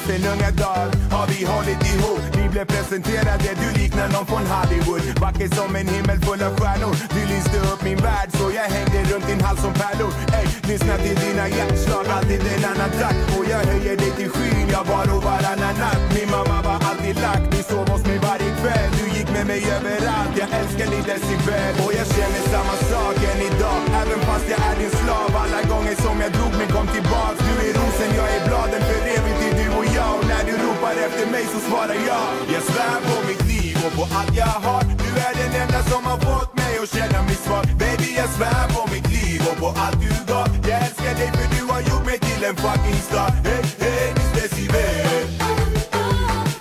sen unga dagar har vi hållit ihop. Vi blev presenterade, du liknar någon från Hollywood. Vacker som en himmel full av stjärnor. Du lyste upp min värld så jag hängde runt din hals som pärlor. Ey, lyssna till dina hjärtslag, alltid en annan takt. Och jag höjer dig till skyn, jag var och varannan natt. Min mamma var alltid lagt, vi sov hos mig varje kväll. Du gick med mig överallt, jag älskar dig decibel. Och jag känner samma sak än idag, även fast jag är din slav. Alla gånger som jag drog mig kom tillbaks. Du är rosen, jag är bladen, för evigt är du och jag. Och när du ropar efter mig så svarar jag. Jag svär på mitt liv och på allt jag har. Du är den enda som har fått mig att känna mig svag. Baby, jag svär på mitt liv och på allt du gav. Jag älskar dig för du har gjort mig till en fucking star. Hey, hey, Miss Decibel.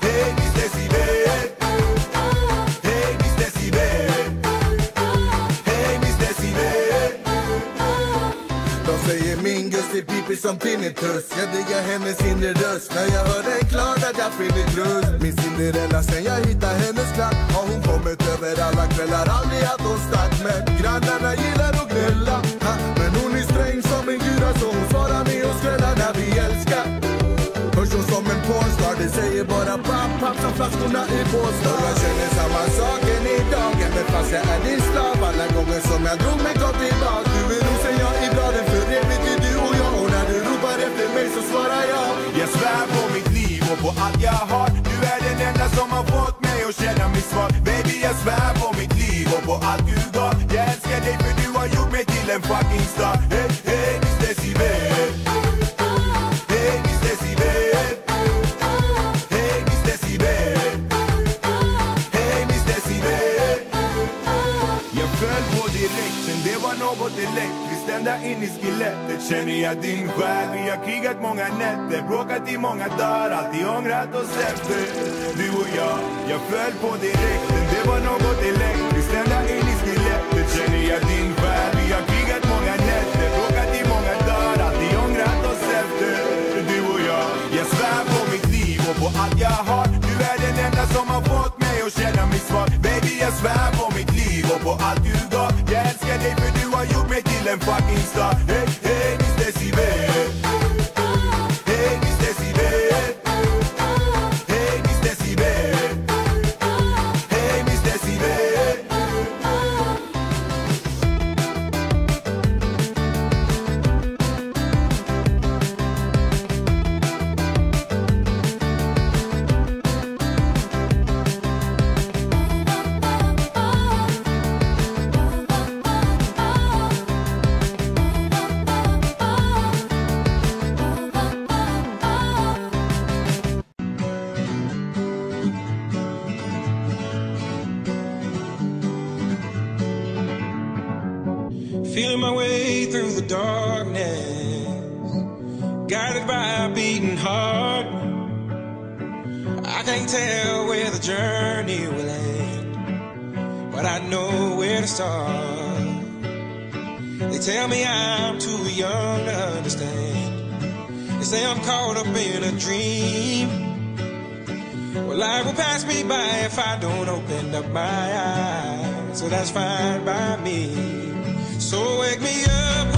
Hey, Miss Decibel. Hey, Miss Decibel. Hey, Miss Decibel. De säger min Gusti pipi som tinnitus. Jag diggar hennes inre röst. När jag hör den klart att jag finner lust. Min Cinderella sen jag hittar hennes klack. Har hon kommit över alla kvällar. Aldrig att hon stack. Men grannarna gillar att gnälla. Men hon är sträng som en gura. Så hon svarar med och skrällar när vi älskar. Hörs hon som en pornstar. Det säger bara papp, papp som flaskorna i Båstad. Och jag känner samma sak än idag. Även fast jag är din slav. Alla gånger som jag drog mig kom tillbaka. Du är rosen, jag är bladen. För evigt är du och jag. Och när du ropar efter mig så svarar jag. Jag svär på mitt liv och på allt jag har. Du är den enda som har fått mig att känna mig svag. Baby, jag svär på mitt liv och på allt du gav. Jag älskar dig för du har gjort mig till en fucking star. Hey, hey, Miss Decibel. Hey, Miss Decibel. Hey, Miss Decibel. Hey, Miss Decibel. Jag föll på direkten, det var något elektriskt. Ända in i skelettet känner jag din själ. Vi har krigat många nätter, bråkat i många dagar. Alltid ångrat oss efter, du och jag föll på direkten, det var något elektriskt. Ända in i skelettet känner jag din själ. Vi har krigat många nätter, bråkat i många dagar. Alltid ångrat oss efter, du och jag svär på mitt liv och på allt jag har. Du är den enda som har fått mig att känna mig svag. Baby, jag svär på mitt liv och på allt du gav. Jag älskar dig för du har gjort mig till en fucking star. Hey, hey, Miss Decibel. Hey, Miss Decibel. Hey, Miss Decibel. Hey, Miss Decibel. Feeling my way through the darkness, guided by a beating heart. I can't tell where the journey will end, but I know where to start. They tell me I'm too young to understand. They say I'm caught up in a dream. Well, life will pass me by if I don't open up my eyes, so that's fine by me. So wake me up